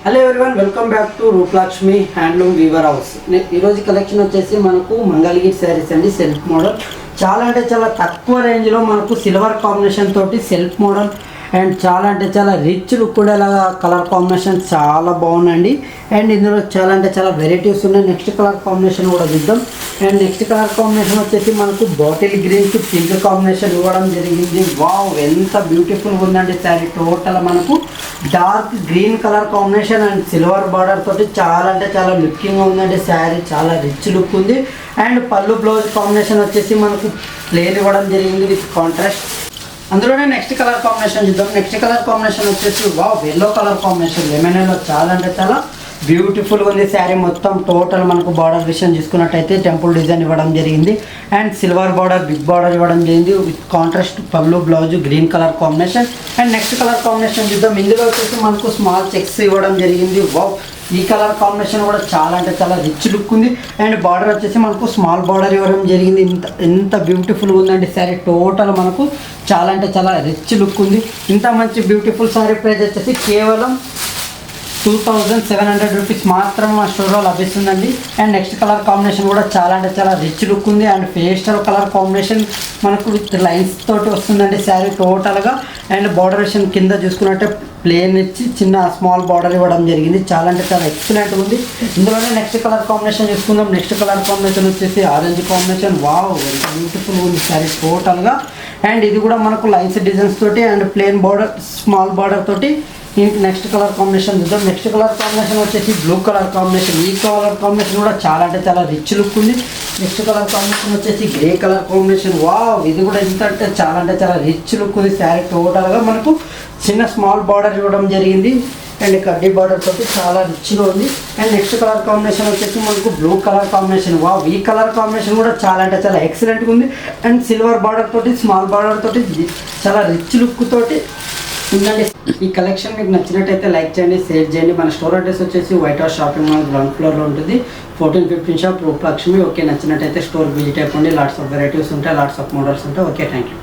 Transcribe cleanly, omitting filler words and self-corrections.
Hello everyone, welcome back to Rupalakshmi handloom weaver house. ఈరోజు collection వచ్చేసి మనకు మంగళగిరి శారీస్ అండి. సెల్ఫ్ మోడల్ చాలా అంటే చాలా తక్కువ రేంజ్లో మనకు సిల్వర్ కాంబినేషన్ తోటి సెల్ఫ్ మోడల్ అండ్ చాలా అంటే చాలా రిచ్ లుక్ కూడా ఇలాగా కలర్ కాంబినేషన్ చాలా బాగుందండి. అండ్ ఇందులో చాలా అంటే చాలా వెరైటీస్ ఉన్నాయి. నెక్స్ట్ కలర్ కాంబినేషన్ కూడా చూద్దాం. అండ్ నెక్స్ట్ కలర్ కాంబినేషన్ వచ్చేసి మనకు bottle green to pink combination ఇవ్వడం జరిగింది. వావ్, ఎంత బ్యూటిఫుల్గా ఉందండి శారీ. టోటల్ మనకు dark green colour combination and silver border తోటి చాలా అంటే చాలా లుకింగ్గా ఉందండి శారీ. చాలా రిచ్ లుక్ ఉంది. అండ్ పళ్ళు బ్లౌజ్ కాంబినేషన్ వచ్చేసి మనకు ప్లేన్ ఇవ్వడం జరిగింది విత్ కాంట్రాస్ట్. అందులోనే నెక్స్ట్ కలర్ కాంబినేషన్ చూద్దాం. నెక్స్ట్ కలర్ కాంబినేషన్ వచ్చేసి wow, yellow colour combination lemon yellow చాలా అంటే చాలా బ్యూటిఫుల్గా ఉంది శారీ. మొత్తం టోటల్ మనకు బార్డర్ విషయం చూసుకున్నట్టయితే టెంపుల్ డిజైన్ ఇవ్వడం జరిగింది and silver border big border ఇవ్వడం జరిగింది విత్ కాంట్రాస్ట్ పళ్ళు blouse green colour combination. And next colour combination చూద్దాం. ఇందులో వచ్చేసి మనకు స్మాల్ చెక్స్ ఇవ్వడం జరిగింది. వావ్, ఈ కలర్ కాంబినేషన్ కూడా చాలా అంటే చాలా రిచ్ లుక్ ఉంది. అండ్ బార్డర్ వచ్చేసి మనకు స్మాల్ బార్డర్ ఇవ్వడం జరిగింది. ఎంత బ్యూటిఫుల్గా ఉందండి శారీ. టోటల్ మనకు చాలా అంటే చాలా రిచ్ లుక్ ఉంది. ఇంత మంచి బ్యూటిఫుల్ శారీ ప్రైస్ వచ్చేసి కేవలం 2700 రూపీస్ మాత్రమే మా స్టోర్లో లభిస్తుందండి. అండ్ నెక్స్ట్ కలర్ కాంబినేషన్ కూడా చాలా అంటే చాలా రిచ్ లుక్ ఉంది. అండ్ పేస్టల్ కలర్ కాంబినేషన్ మనకు విత్ లైన్స్ తోటి వస్తుందండి శారీ టోటల్గా. అండ్ బార్డర్ విషయం కింద చూసుకున్నట్టే ప్లేన్ ఇచ్చి చిన్న స్మాల్ బార్డర్ ఇవ్వడం జరిగింది. చాలా అంటే చాలా ఎక్సలెంట్ ఉంది. ఇందులోనే నెక్స్ట్ కలర్ కాంబినేషన్ చూసుకుందాం. నెక్స్ట్ కలర్ కాంబినేషన్ వచ్చేసి ఆరెంజ్ కాంబినేషన్. వావ్, ఎంత బ్యూటిఫుల్గా ఉంది శారీ టోటల్గా. అండ్ ఇది కూడా మనకు లైన్స్ డిజైన్స్ తోటి and plane border small border తోటి. నెక్స్ట్ కలర్ కాంబినేషన్ చూద్దాం. నెక్స్ట్ కలర్ కాంబినేషన్ వచ్చేసి బ్లూ కలర్ కాంబినేషన్. ఈ కలర్ కాంబినేషన్ కూడా చాలా అంటే చాలా రిచ్ లుక్ ఉంది. నెక్స్ట్ కలర్ కాంబినేషన్ వచ్చేసి గ్రే కలర్ కాంబినేషన్. వావ్, ఇది కూడా ఎంత అంటే చాలా రిచ్ లుక్ ఉంది శారీ టోటల్గా. మనకు చిన్న స్మాల్ బార్డర్ ఇవ్వడం జరిగింది అండ్ కడ్డీ బార్డర్ తోటి చాలా రిచ్గా ఉంది. అండ్ నెక్స్ట్ కలర్ కాంబినేషన్ వచ్చేసి మనకు బ్లూ కలర్ కాంబినేషన్. వావ్, ఈ కలర్ కాంబినేషన్ కూడా చాలా అంటే చాలా ఎక్సలెంట్గా ఉంది. అండ్ సిల్వర్ బార్డర్ తోటి స్మాల్ బార్డర్ తోటి చాలా రిచ్ లుక్ తోటి ఉందండి. ఈ కలెక్షన్ మీకు నచ్చినట్టయితే లైక్ చేయండి, షేర్ చేయండి. మన స్టోర్ అడ్రస్ వచ్చేసి white house shopping mall ground ఫ్లోర్లో ఉంటుంది. 1415 షాప్ రూపలక్ష్మి. ఓకే, నచ్చినట్టయితే స్టోర్ విజిట్ అయిపోండి. లాట్స్ ఆఫ్ వెరైటీస్ ఉంటాయి, లాట్స్ ఆఫ్ మోడల్స్ ఉంటాయి. Okay, thank you.